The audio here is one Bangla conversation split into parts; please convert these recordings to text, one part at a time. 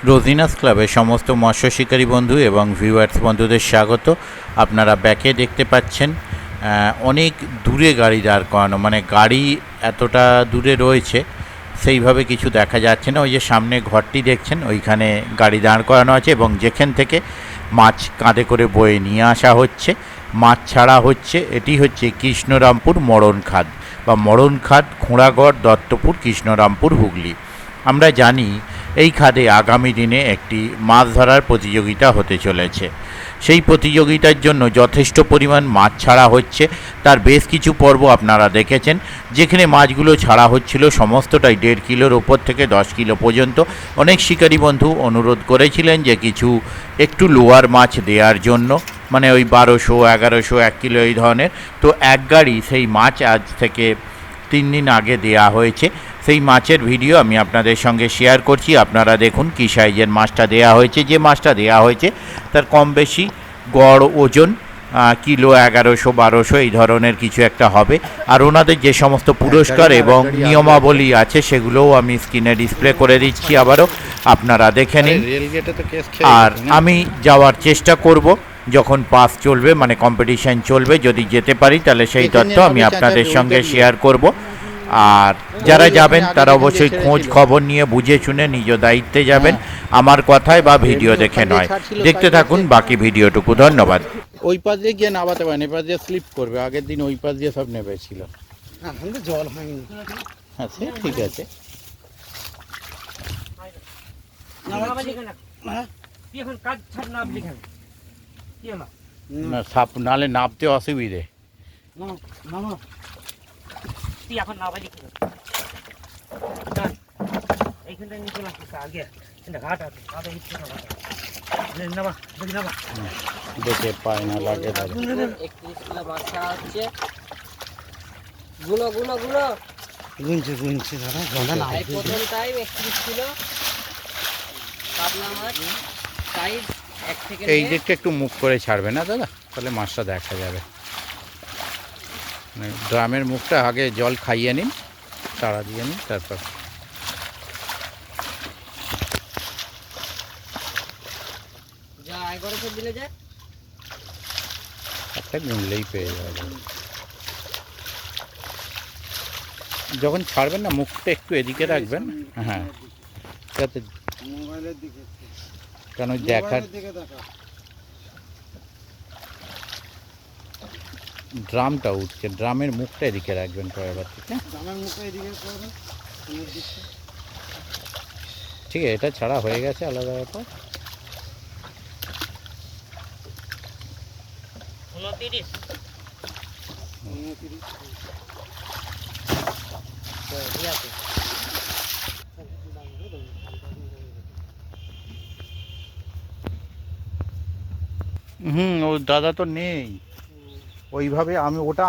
রোজিনাস ক্লাবের সমস্ত মৎস্য শিকারী বন্ধু এবং ভিউয়ার্স বন্ধুদের স্বাগত। আপনারা ব্যাকে দেখতে পাচ্ছেন অনেক দূরে গাড়ি দাঁড় করানো, মানে গাড়ি এতটা দূরে রয়েছে সেইভাবে কিছু দেখা যাচ্ছে না। ওই যে সামনে ঘরটি দেখছেন ওইখানে গাড়ি দাঁড় করানো আছে এবং যেখান থেকে মাছ কাঁধে করে বয়ে নিয়ে আসা হচ্ছে, মাছ ছাড়া হচ্ছে। এটি হচ্ছে কৃষ্ণরামপুর মরণখাদ বা মরণখাদ, খোঁড়াগড়, দত্তপুর, কৃষ্ণরামপুর, হুগলি। আমরা জানি এই খাদে আগামী দিনে একটি মাছ ধরার প্রতিযোগিতা হতে চলেছে। সেই প্রতিযোগিতার জন্য যথেষ্ট পরিমাণ মাছ ছাড়া হচ্ছে। তার বেশ কিছু পর্ব আপনারা দেখেছেন, যেখানে মাছগুলো ছাড়া হচ্ছিল সমস্তটাই 1.5 কিলোর ওপর থেকে 10 কিলো পর্যন্ত। অনেক শিকারী বন্ধু অনুরোধ করেছিলেন যে কিছু একটু লোয়ার মাছ দেওয়ার জন্য, মানে ওই 1200, 1100, 1 কিলো এই ধরনের। তো এক গাড়ি সেই মাছ আজ থেকে 3 দিন আগে দেয়া হয়েছে। সেই মাছের ভিডিও আমি আপনাদের সঙ্গে শেয়ার করছি। আপনারা দেখুন কী সাইজের মাছটা দেয়া হয়েছে। যে মাছটা দেয়া হয়েছে তার কম বেশি গড় ওজন কিলো 1100, 1200 এই ধরনের কিছু একটা হবে। আর ওনাদের যে সমস্ত পুরস্কার এবং নিয়মাবলী আছে সেগুলোও আমি স্ক্রিনে ডিসপ্লে করে দিচ্ছি, আবারও আপনারা দেখে নিন। আর আমি যাওয়ার চেষ্টা করব যখন পাস চলবে, মানে কম্পিটিশান চলবে। যদি যেতে পারি তাহলে সেই তথ্য আমি আপনাদের সঙ্গে শেয়ার করব। আর যারা যাবেন তারা অবশ্যই খোঁজ খবর নিয়ে বুঝে শুনে নিজ দায়িত্বে যাবেন, আমার কথায় বা ভিডিও দেখে নয়। দেখতে থাকুন বাকি ভিডিওটুকু। ধন্যবাদ। ওই পাশ দিয়ে গিয়ে নামাতে পারেন, এপাশ দিয়ে স্লিপ করবে। আগের দিন ওই পাশ দিয়ে সব নেমেছিল। জল হয়নি। হ্যাঁ, সে ঠিক আছে। না, সাপ নালে নামতে অসুবিধে। দেখে পায় না লাগে। 31 কিলো মাছ ছাড়া হচ্ছে। গুলো গুলো গুলো গুনছে দাদা, গলা না। এই প্রথম টাইম 31 কিলো পাবনা মাছ সাইজ 1 থেকে এই দিকটা একটু মুখ করে ছাড়বে না দাদা, তাহলে মাছটা দেখা যাবে। ড্রামের মুখটা আগে জল খাইয়ে নিন, তাড়া দিয়ে নিন, তারপর যা আয় করে সব দিলে যায়। একটা গুনলেই পেয়ে যাবে। যখন ছাড়বেন না মুখটা একটু এদিকে রাখবেন। হ্যাঁ, যাতে মোবাইলের দিকে, কেন দেখার দিকে দেখা। ড্রামটা উঠছে, ড্রামের মুখটা এদিকে রাখবেন কয়েকবার থেকে। আমার মুখে এদিকে করবেন। ঠিক আছে, এটা ছাড়া হয়ে গেছে, আলাদা ব্যাপার। 29 ঠিক আছে। ও দাদা তো নেই ওইভাবে।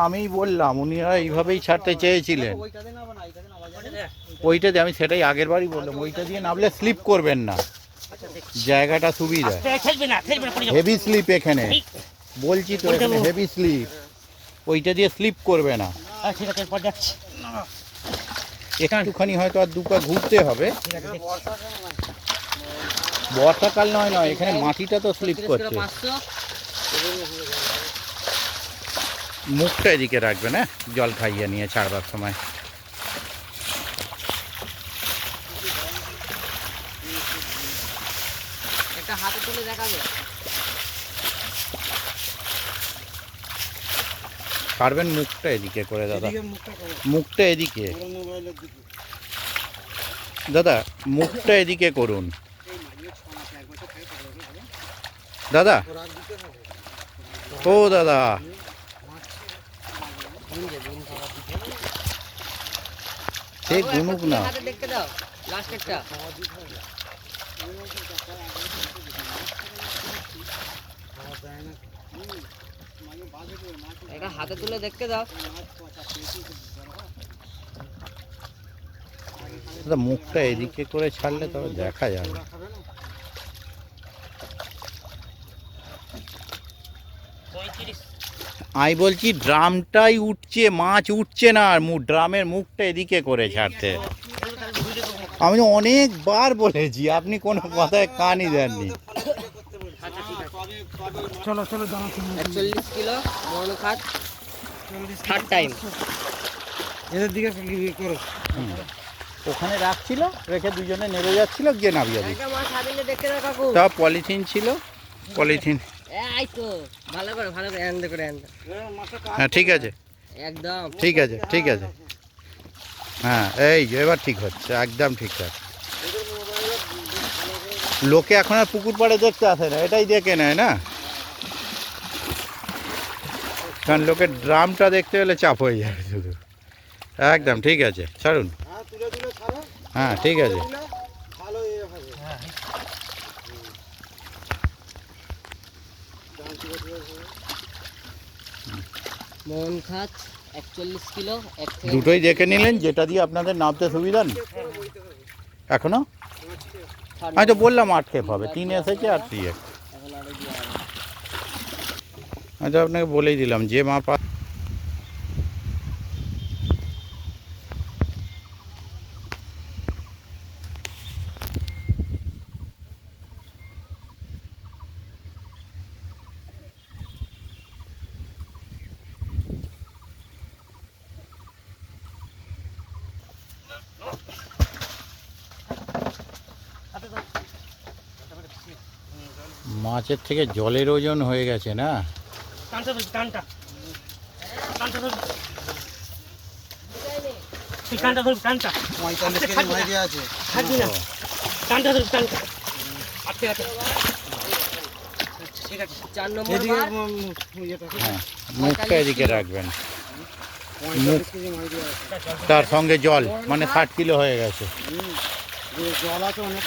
আমিই বললাম, উনিরা এইভাবেই ছাড়তে চেয়েছিলেন। ওইটা দিয়ে আমি সেটাই আগের বারই বললাম, ওইটা দিয়ে নামলে স্লিপ করবেন না, জায়গাটা সুবিধা। হেভি স্লিপ এখানে, বলছি তো এখানে হেভি স্লিপ। ওইটা দিয়ে স্লিপ করবে না। একটুখানি হয়তো আর দুপা ঘুরতে হবে। বর্ষাকাল নয়, এখানে মাটিটা তো স্লিপ করছে। মুখটা এদিকে রাখবেন, হ্যাঁ, জল খাইয়ে নিয়ে ছাড়বার সময়। একটা হাতে তুলে দেখাবে। ছাড়বেন মুখটা এদিকে করে দাদা, মুখটা এদিকে দাদা, মুখটা এদিকে করুন দাদা। ও দাদা, সে গুনুক না। দেখতে দাও লাস্টেরটা। এটা হাতে তুলে দেখতে দাও। দাদা মুখটা এদিকে করে ছাড়লে তবে দেখা যাবে। আমি বলছি ড্রামটাই উঠছে, মাছ উঠছে না। আর ড্রামের মুখটা এদিকে করে ছাড়তে। আমি তো অনেকবার বলেছি, আপনি কোনো কথায় কানই দেননি। আচ্ছা ঠিক আছে। চলো চলো দাঁড়া 41 কিলো মরণ খাত, থার্ড টাইম। এদের দিকে করো। ওখানে রাখছিল, রেখে দুজনে নেমে যাচ্ছিল, গিয়ে নামিয়ে দিই। একটা মাছ হাবিলে দেখতে দাও কাকু। তা পলিথিন ছিল, পলিথিন। এই তো ভালো করে এন্ড করে এন্ড। হ্যাঁ ঠিক আছে, একদম ঠিক আছে, ঠিক আছে। হ্যাঁ এই যে এবার ঠিক হচ্ছে, একদম ঠিক আছে। লোকে এখন আর পুকুর পাড়ে দেখতে আসে না, এটাই দেখে নেয় না, কারণ লোকের ড্রামটা দেখতে হলে চাপ হয়ে যাবে শুধু। একদম ঠিক আছে, ছাড়ুন। হ্যাঁ তুলে তুলে ছাড়ো, হ্যাঁ ঠিক আছে। ভালো ইয়ে হবে। মরণ খাত 41 কিলো, এক থেকে দুটোই দেখে নিলেন, যেটা দিয়ে আপনাদের নামতে সুবিধা নেই এখনো। থার্ড আমি তো বললাম 8 খেপ হবে, 3 এসেছে আর 3 এখন আরো দিয়ে হবে। আমি তো আপনাকে বলেই দিলাম যে মাপ মাছের থেকে জলের ওজন হয়ে গেছে না। টানটা ধরবি, টানটা টানটা ধরবি, তুই টানটা ধরবি, টানটা 45 কেজি মাইরি আছে। থাকবি না, টানটা ধরবি, টানটা আটকে আছে। ঠিক আছে, 4 নম্বর এদিকে বার, ইয়েটা হ্যাঁ, মুখটা এদিকে রাখবেন, 45 কেজি মাইরি আছে। তার সঙ্গে জল, মানে 60 কিলো হয়ে গেছে। জল আছে অনেক।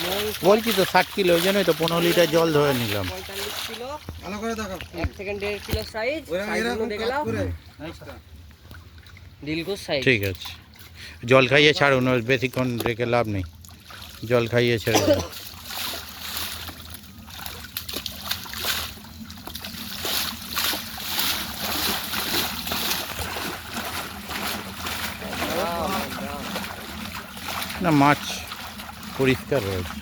বলছি তো 60 কিলো, ওই জন্যই তো 15 লিটার জল ধরে নিলাম। 45 কিলো, ভালো করে দেখো। 1 থেকে 1.5 কিলো সাইজ, ওরা সাইজগুলো এরকম দেখে কাজ নাও, করে। দিলকুশ সাইজ। ঠিক আছে, জল খাইয়ে ছাড়ুন, ওর বেশিক্ষণ রেখে লাভ নেই, জল খাইয়ে ছেড়ে দিন। না মাছ পরিষ্কার রয়েছে,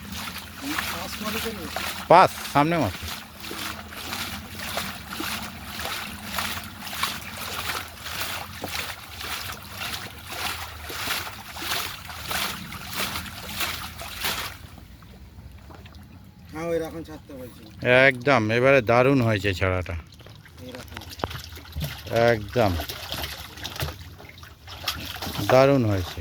পাস সামনে মাছ। হ্যাঁ ওই রকম ছাড়তে বলছি। একদম এবারে দারুণ হয়েছে ছাড়াটা, এইরকম। একদম দারুণ হয়েছে।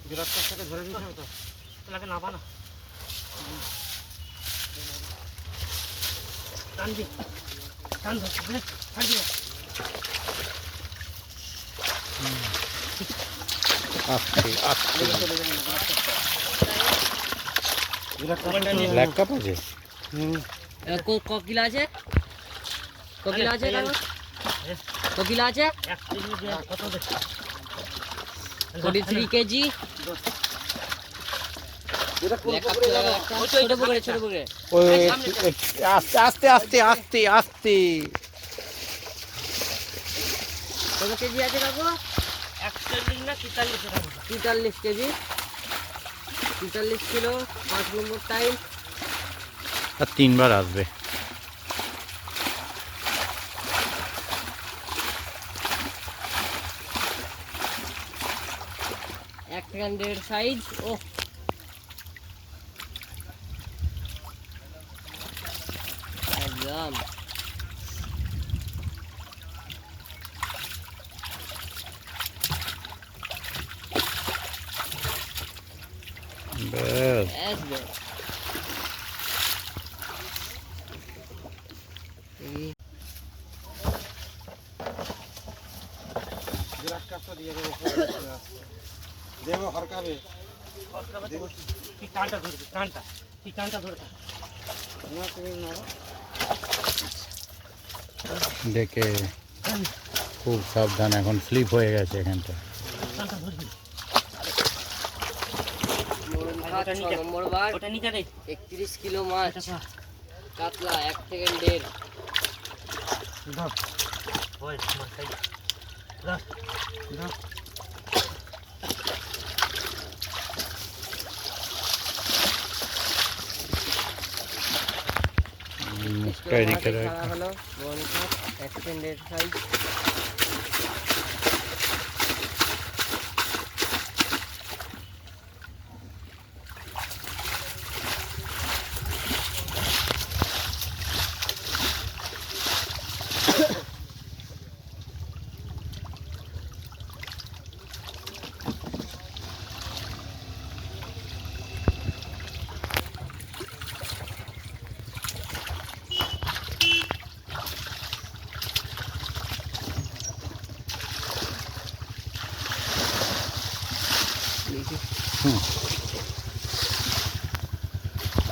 বিরাট কাছটাকে ধরে দিতে হবে তো। লাগে না বানা টানবি, টান ধরবি, থাকবি না। আস্তে আস্তে। বিরাট কাছটা ব্ল্যাক কাপ আছে, কিলো আছে? কিলো আছে কাকু? কিলো আছে? 1 কেজি দিয়ে কত দেখছি 43 কেজি। এটা কোন লেখা পুকুরে ছিল যাবে? একটা, ছোট পুকুরে, ছোট পুকুরে। ওই আস্তে আস্তে আস্তে আস্তে আস্তে। কত কেজি আছে কাকু? 1 কেজি না 43 এর মতো। 43 কেজি, 43 কিলো, 5 নম্বর টাইম। আর 3 বার আসবে। এক থেকে 1.5 সাইজ। ও একদম ব্যাস একদম। বিরাট কাছটা দিয়ে দেবো পুরো চলে আসবে। দেবো হরকাবে। তুই টানটা ধরবি, টানটা তুই টানটা ধরে থাক। না তুমি নাও। দেখে খুব সাবধান, এখন স্লিপ হয়ে গেছে এখানটা। টানটা ধরবি। হাত 6 নম্বর বার, ওটা নিচে দে 31 কিলো মাছ, কাতলা 1 থেকে 1.5। ওই মাছ খাই ধর ধর তৈরি করে ছাড়া হলো বনসার এক্সটেন্ডেড সাইজ।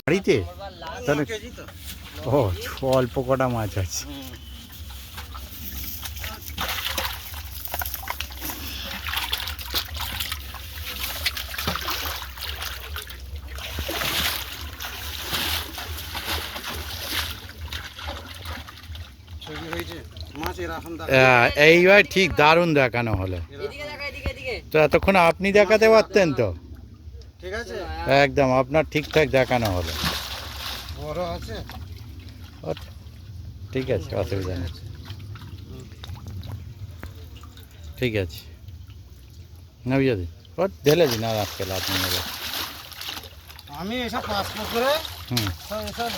বাড়িতে তাহলে কেজি তো ও অল্প কটা মাছ আছে। ছবি হয়েছে মাছ এরকম এইবার ঠিক দারুণ দেখানো হলো। এদিকে দেখা, এদিকে এদিকে। তো এতক্ষণ আপনি দেখাতে পারতেন তো, ঠিক আছে, একদম আপনার ঠিকঠাক দেখানো হলো। বড় আছে। ও, ঠিক আছে, অসুবিধা নেই, ঠিক আছে। নবিয়া দি ও ঢেলে দিন আর আজকাল আপনি নেবে। আমি এসব পাস করে হুম, সব এসব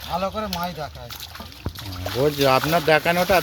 ভালো করে মাছ দেখাই। বলছি আপনার দেখানোটা